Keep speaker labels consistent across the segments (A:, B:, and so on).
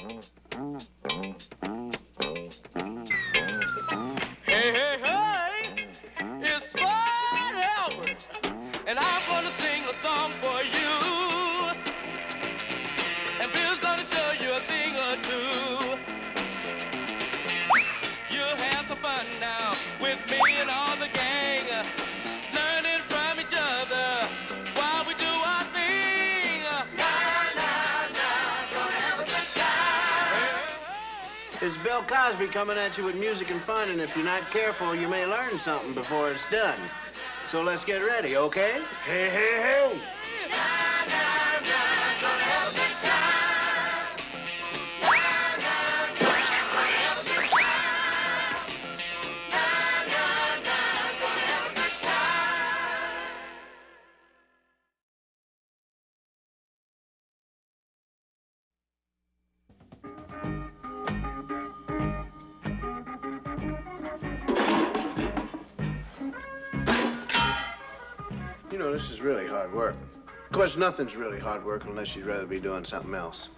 A: Hey, hey, hey, it's Fred Albert, and I'm gonna sing a song for you. And Bill's gonna show you a thing or two. You'll have some fun now with me and all the gang, learning from each other while we do our thing. Gonna have a good time.
B: It's Bill Cosby coming at you with music and fun, and if you're not careful, you may learn something before it's done. So let's get ready, okay? Hey, hey, hey!
A: Gonna have a good time.
B: You know, this is really hard work. Of course, nothing's really hard work unless you'd rather be doing something else.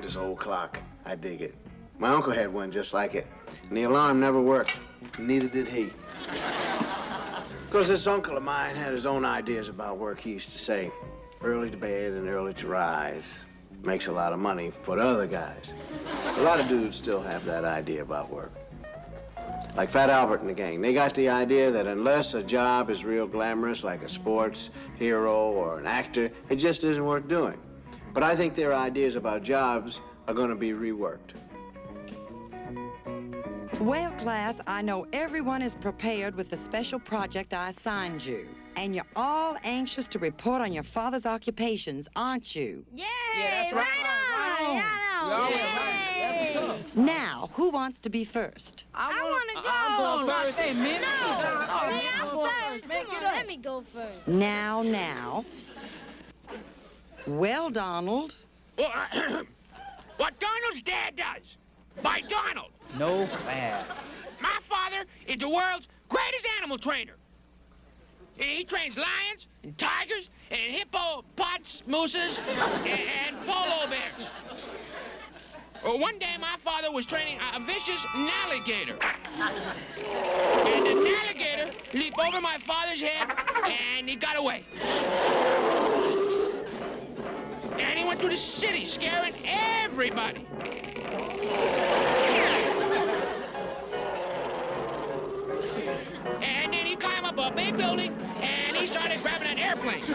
B: This old clock, I dig it. My uncle had one just like it, and the alarm never worked. Neither did he. Of course, this uncle of mine had his own ideas about work. He used to say, early to bed and early to rise. Makes a lot of money for the other guys. A lot of dudes still have that idea about work. Like Fat Albert and the gang, they got the idea that unless a job is real glamorous, like a sports hero or an actor, it just isn't worth doing. But I think their ideas about jobs are going to be reworked.
C: Well, class, I know everyone is prepared with the special project I assigned you. And you're all anxious to report on your father's occupations, aren't you?
D: Yay!
E: Yeah, that's right.
D: Right on!
E: Yeah,
D: Yay!
E: that's what's up.
C: Now, who wants to be first?
D: I want to go.
E: I'm going first. Hey, man.
D: No,
E: man,
D: man, I'm
E: go
D: first.
E: Man,
D: Come
E: get
D: on,
E: up.
D: let me go first.
C: Now. Well, Donald.
F: What Donald's dad does. By Donald.
E: No class.
F: My father is the world's greatest animal trainer. He trains lions and tigers and hippopotamuses and polo bears. One day, my father was training a vicious alligator. And the alligator leaped over my father's head, and he got away. And he went through the city, scaring everybody. And then he climbed up a big building, and he started grabbing an airplane.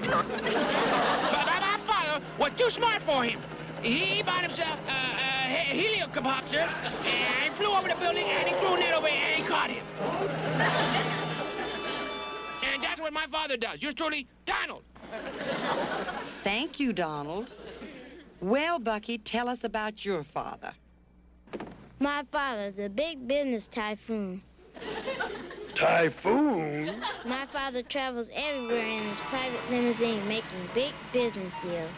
F: But my father was too smart for him. He bought himself a helicopter and flew over the building, and he threw a net over and he caught him. And that's what my father does. Yours truly, Donald.
C: Thank you, Donald. Well, Bucky, tell us about your father.
D: My father, the big business typhoon.
B: Typhoon?
D: My father travels everywhere in his private limousine making big business deals.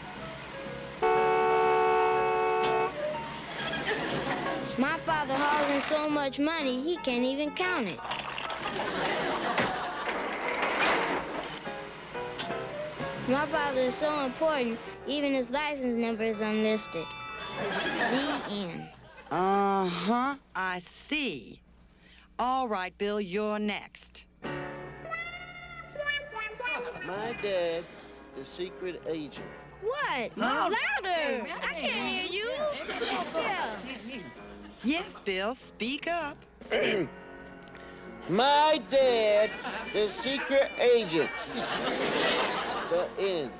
D: My father hauls in so much money, he can't even count it. My father is so important, even his license number is unlisted. The end.
C: Uh-huh, I see. All right, Bill, you're next.
B: My dad, the secret agent.
D: What?
E: No.
D: Louder! I can't hear you. Yeah.
C: Yes, Bill, speak up.
B: My dad, the secret agent. The end.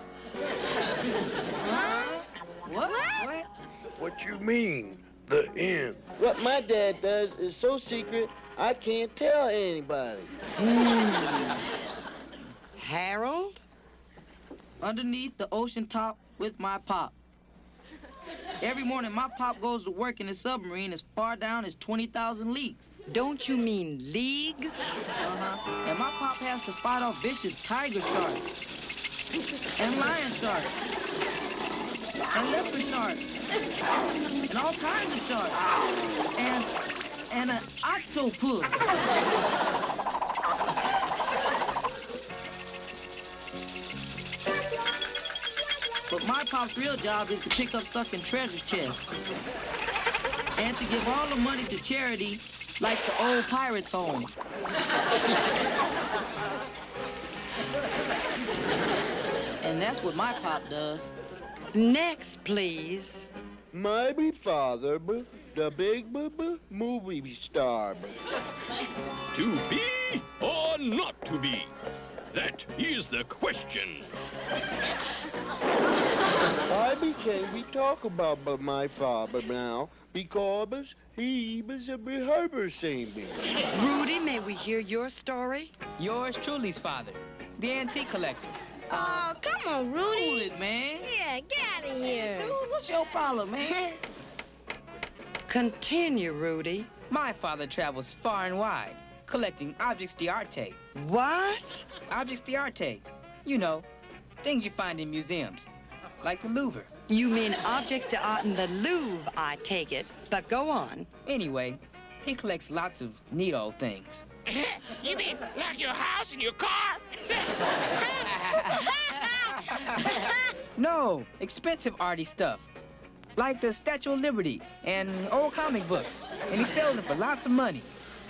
D: Huh?
E: What?
G: What you mean, the end?
B: What my dad does is so secret, I can't tell anybody.
C: Harold?
E: Underneath the ocean top with my pop. Every morning, my pop goes to work in a submarine as far down as 20,000 leagues.
C: Don't you mean leagues?
E: Uh-huh. And my pop has to fight off vicious tiger sharks. And lion sharks. And leopard sharks. And all kinds of sharks. And an octopus. But my pop's real job is to pick up sucking treasure chests. And to give all the money to charity like the old pirates' home. And that's what my pop does.
C: Next, please.
G: My father, the big movie star.
H: To be or not to be? That is the question.
G: Can we talk about my father now? Because he was a rehearsing me.
C: Rudy, may we hear your story?
E: Yours truly's father, the antique collector.
D: Oh, come on, Rudy.
E: Cool it, man.
D: Yeah, get out of here.
E: Dude, what's your problem, man?
C: Continue, Rudy.
E: My father travels far and wide, collecting objects d'arte.
C: What?
E: Objects d'arte. You know, things you find in museums, like the Louvre.
C: You mean objects d'art in the Louvre, I take it. But go on.
E: Anyway, he collects lots of neat old things.
F: You mean like your house and your car?
E: No, expensive arty stuff. Like the Statue of Liberty and old comic books. And he sells them for lots of money.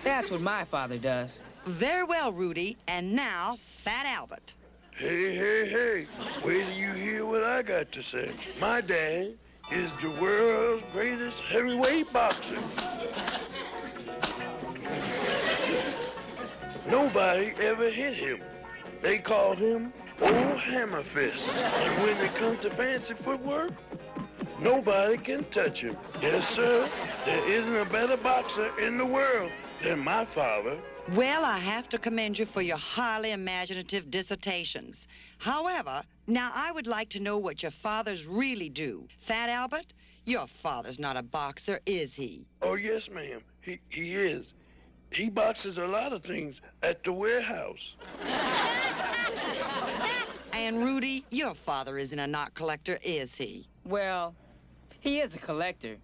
E: That's what my father does.
C: Very well, Rudy. And now, Fat Albert.
G: Hey. Wait till you hear what I got to say. My dad is the world's greatest heavyweight boxer. Nobody ever hit him. They called him Old Hammer Fist. And when it comes to fancy footwork, nobody can touch him. Yes, sir. There isn't a better boxer in the world than my father.
C: Well, I have to commend you for your highly imaginative dissertations. However, now I would like to know what your fathers really do. Fat Albert, your father's not a boxer, is he?
G: Oh, yes, ma'am. He is. He boxes a lot of things at the warehouse.
C: And Rudy, your father isn't a knot collector, is he?
E: Well, he is a collector.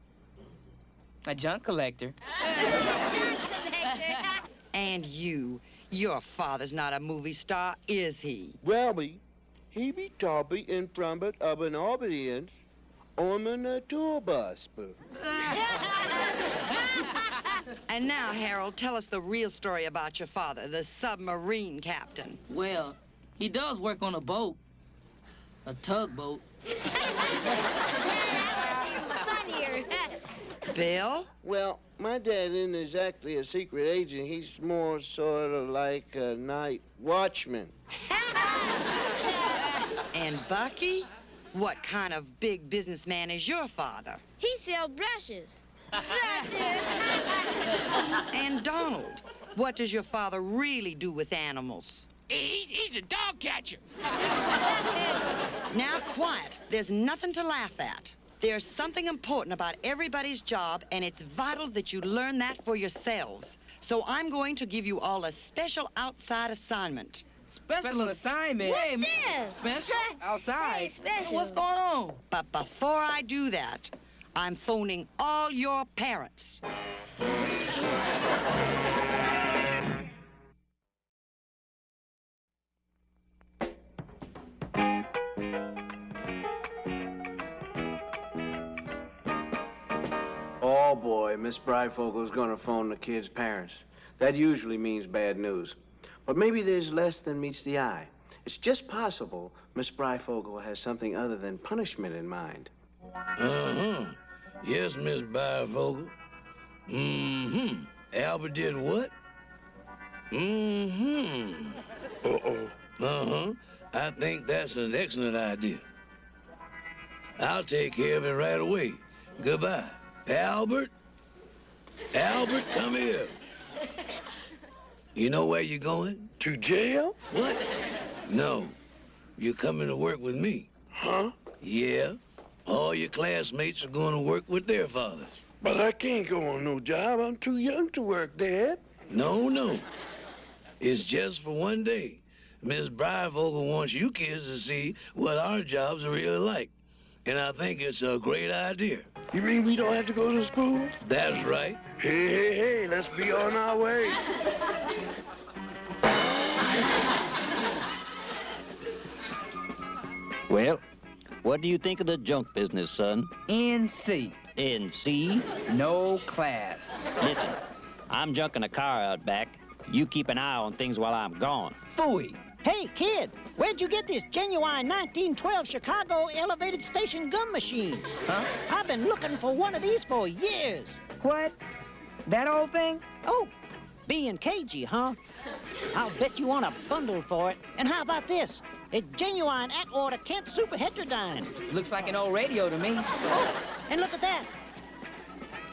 E: A junk collector.
C: And you, your father's not a movie star, is he?
G: Well, he be talking in front of an audience on a tour bus.
C: And now, Harold, tell us the real story about your father, the submarine captain.
E: Well, he does work on a boat. A tugboat.
D: Funnier.
C: Bill?
G: Well, my dad isn't exactly a secret agent. He's more sort of like a night watchman.
C: And Bucky? What kind of big businessman is your father?
D: He sells brushes.
C: And Donald, what does your father really do with animals?
F: He's a dog catcher.
C: Now, quiet. There's nothing to laugh at. There's something important about everybody's job, and it's vital that you learn that for yourselves. So I'm going to give you all a special outside assignment.
E: Special assignment?
D: What's this?
E: Special? Outside?
D: Hey, special.
E: What's going on?
C: But before I do that, I'm phoning all your parents.
B: Oh, boy, Miss Bryfogel's gonna phone the kid's parents. That usually means bad news. But maybe there's less than meets the eye. It's just possible Miss Bryfogel has something other than punishment in mind.
G: Uh-huh. Yes, Miss Bryfogle. Mm-hmm. Albert did what? Mm-hmm. Uh-oh. Uh-huh. I think that's an excellent idea. I'll take care of it right away. Goodbye. Albert? Albert, come here. You know where you're going? To jail? What? No. You're coming to work with me. Huh? Yeah. All your classmates are going to work with their fathers. But I can't go on no job. I'm too young to work, Dad. No. It's just for one day. Miss Bryfogle wants you kids to see what our jobs are really like. And I think it's a great idea. You mean we don't have to go to school? That's right. Hey, let's be on our way.
E: Well,
I: What do you think of the junk business, son?
E: NC.
I: NC?
E: No class.
I: Listen, I'm junking a car out back. You keep an eye on things while I'm gone.
E: Phooey.
J: Hey, kid, where'd you get this genuine 1912 Chicago elevated station gun machine?
E: Huh?
J: I've been looking for one of these for years.
E: What? That old thing?
J: Oh, being cagey, huh? I'll bet you want a bundle for it. And how about this? A genuine Atwater Kent Super Heterodyne.
E: Looks like an old radio to me.
J: Oh, and look at that.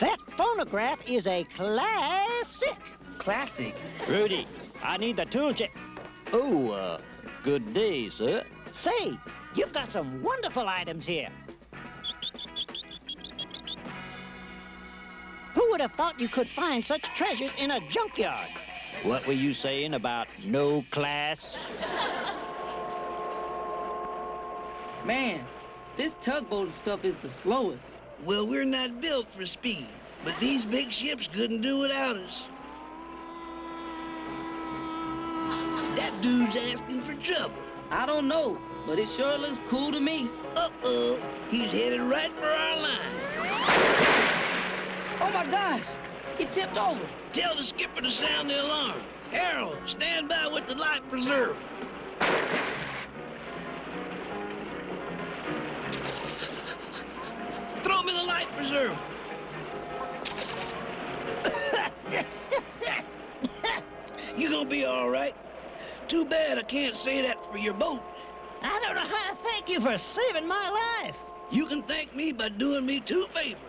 J: That phonograph is a classic.
E: Classic.
I: Rudy, I need the toolkit. Oh, good day, sir.
J: Say, you've got some wonderful items here. Who would have thought you could find such treasures in a junkyard?
I: What were you saying about no class?
E: Man, this tugboat stuff is the slowest.
G: Well, we're not built for speed, but these big ships couldn't do without us. That dude's asking for trouble.
E: I don't know, but it sure looks cool to me.
G: Uh-oh, he's headed right for our line.
E: Oh my gosh, he tipped over.
G: Tell the skipper to sound the alarm. Harold, stand by with the life preserver. Throw me the life preserver. You gonna be all right. Too bad I can't say that for your boat.
J: I don't know how to thank you for saving my life.
G: You can thank me by doing me 2 favors.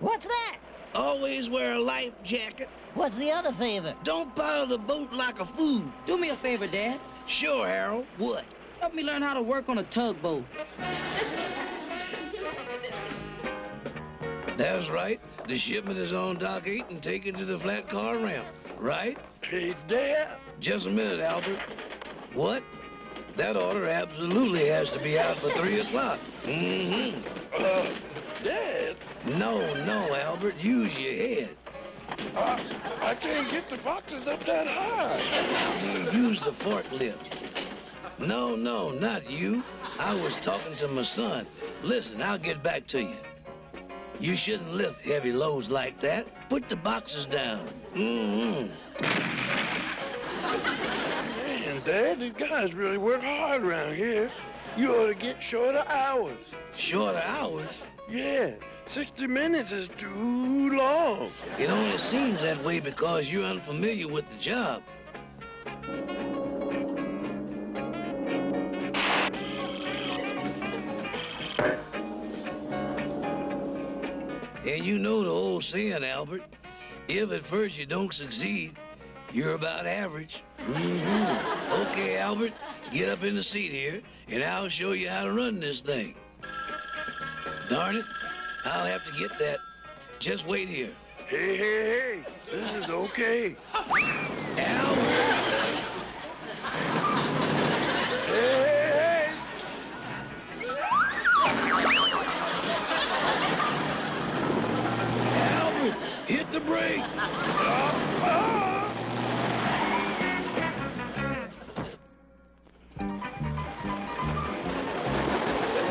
J: What's that?
G: Always wear a life jacket.
J: What's the other favor?
G: Don't pile the boat like a fool.
E: Do me a favor, Dad.
G: Sure, Harold. What?
E: Help me learn how to work on a tugboat.
G: That's right. The shipment is on Dock 8 and taken to the flat car ramp, right?
H: Hey, Dad.
G: Just a minute, Albert. What? That order absolutely has to be out for 3 o'clock. Mm-hmm.
H: Dad.
G: No, Albert. Use your head.
H: I can't get the boxes up that high.
G: Use the forklift. No, not you. I was talking to my son. Listen, I'll get back to you. You shouldn't lift heavy loads like that. Put the boxes down. Mm-hmm.
H: Man, Dad, these guys really work hard around here. You ought to get shorter hours.
G: Shorter hours?
H: Yeah, 60 minutes is too long.
G: It only seems that way because you're unfamiliar with the job. And you know the old saying, Albert, if at first you don't succeed, you're about average. Mm-hmm. Okay, Albert, get up in the seat here, and I'll show you how to run this thing. Darn it, I'll have to get that. Just wait here.
H: Hey, this is okay.
G: Albert!
H: Hey.
G: Albert, hit the brake.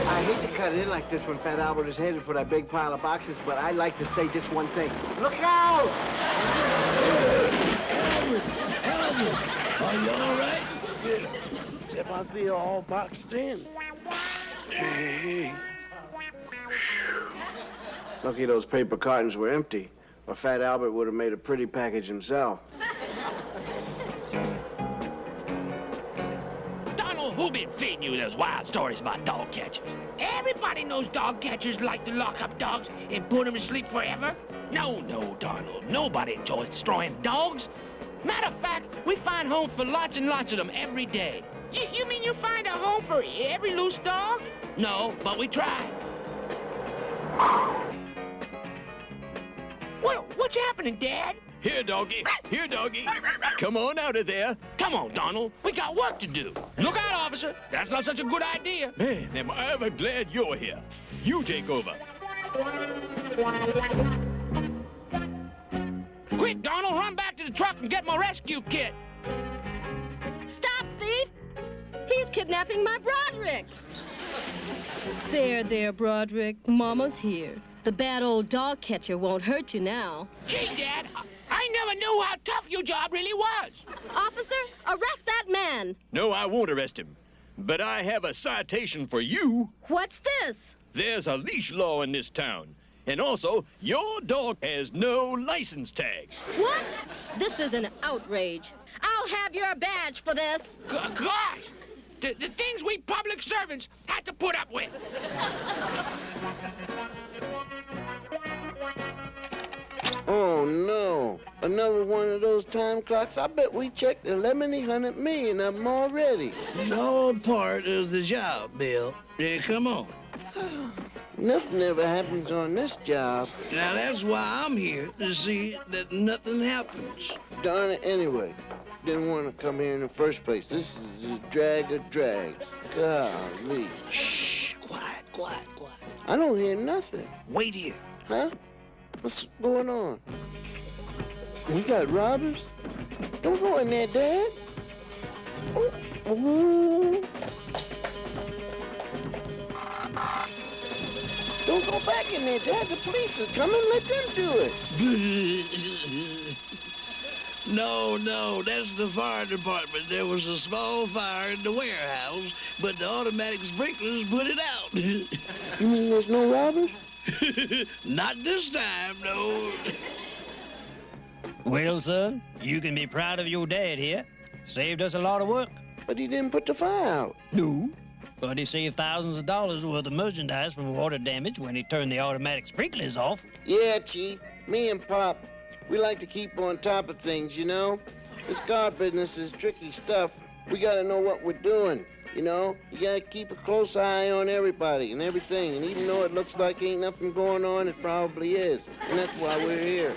B: I hate to cut it in like this when Fat Albert is headed for that big pile of boxes, but I'd like to say just one thing. Look out!
G: Albert, are you all right?
H: Yeah, except I feel all boxed in. Hey.
B: Lucky those paper cartons were empty, or Fat Albert would have made a pretty package himself.
F: Who been feeding you those wild stories about dog catchers? Everybody knows dog catchers like to lock up dogs and put them to sleep forever. No, Donald. Nobody enjoys destroying dogs. Matter of fact, we find homes for lots and lots of them every day. You mean you find a home for every loose dog? No, but we try. Well, what's happening, Dad?
H: Here, doggy. Here, doggy. Come on out of there.
F: Come on, Donald. We got work to do. Look out, officer. That's not such a good idea.
H: Man, am I ever glad you're here. You take over.
F: Quick, Donald, run back to the truck and get my rescue kit.
K: Stop, thief! He's kidnapping my Broderick. There, Broderick. Mama's here. The bad old dog catcher won't hurt you now.
F: Gee, Dad, I never knew how tough your job really was.
K: Officer, arrest that man.
H: No, I won't arrest him. But I have a citation for you.
K: What's this?
H: There's a leash law in this town. And also, your dog has no license tag.
K: What? This is an outrage. I'll have your badge for this.
F: Gosh! The things we public servants had to put up with.
B: Oh, no. Another one of those time clocks. I bet we checked 1,100 million of them already.
G: It's all part of the job, Bill. Yeah, come on.
B: Nothing ever happens on this job.
G: Now, that's why I'm here, to see that nothing happens.
B: Darn it, anyway. Didn't want to come here in the first place. This is a drag of drags. Golly.
G: Shh, quiet.
B: I don't hear nothing.
G: Wait here.
B: Huh? What's going on? We got robbers? Don't go in there, Dad. Oh. Don't go back in there, Dad. The police are coming. Let them do it.
G: No, that's the fire department. There was a small fire in the warehouse, but the automatic sprinklers put it out.
B: You mean there's no robbers?
G: Not this time, no.
I: Well, son, you can be proud of your dad here. Saved us a lot of work.
B: But he didn't put the fire out.
I: No, but he saved thousands of dollars worth of merchandise from water damage when he turned the automatic sprinklers off.
B: Yeah, Chief. Me and Pop, we like to keep on top of things, you know? This car business is tricky stuff. We gotta know what we're doing, you know? You gotta keep a close eye on everybody and everything. And even though it looks like ain't nothing going on, it probably is. And that's why we're here.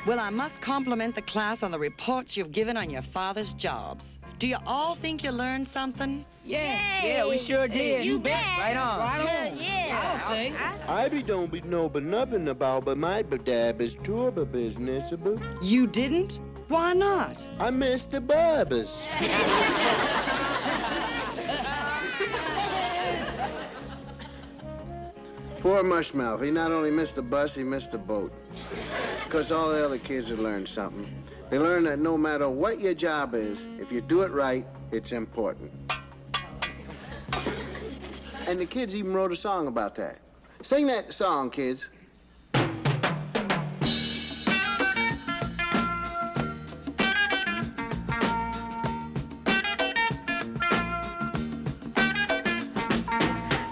C: Well, I must compliment the class on the reports you've given on your father's jobs. Do you all think you learned something?
E: Yeah, we sure did.
K: You bet.
E: Right on.
K: Yeah.
E: I'll say.
B: I don't be know but nothing about but my dad is turbo business.
C: You didn't? Why not?
B: I missed the barbers. Poor Mushmouth. He not only missed the bus, he missed the boat. Because all the other kids had learned something. They learned that no matter what your job is, if you do it right, it's important. And the kids even wrote a song about that. Sing that song, kids.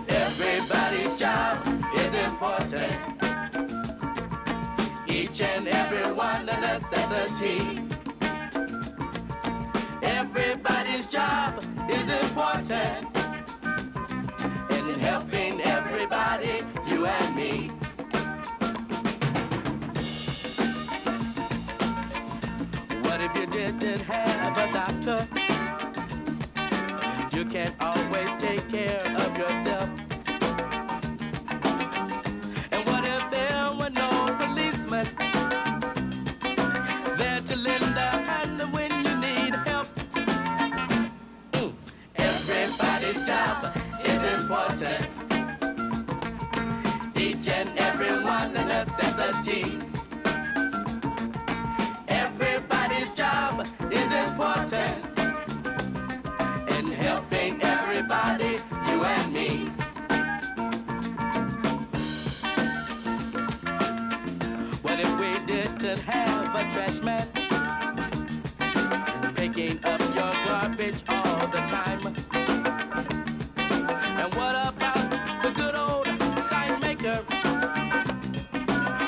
A: Everybody's job is important. Each and every one a necessity. Everybody's job is important. In helping everybody, you and me. What if you didn't have a doctor? You can't always take care of yourself. And what if there were no policemen there to lend a hand when you need help? Everybody's job is important. Each and every one a necessity. Everybody's job is important. In helping everybody, you and me. What if we didn't have a trash man picking up your garbage all the time? And what about the good old sign maker?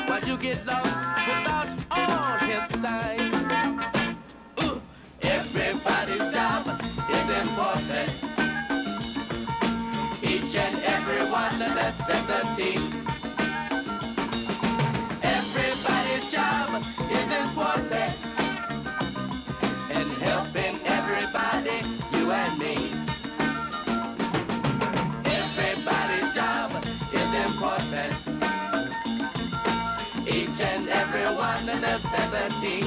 A: Why you get lost without all his signs? Everybody's job is important. Each and every one a necessity. Everybody's job is important. In helping everybody, you and me. Everybody's job is important. Each and every one a necessity.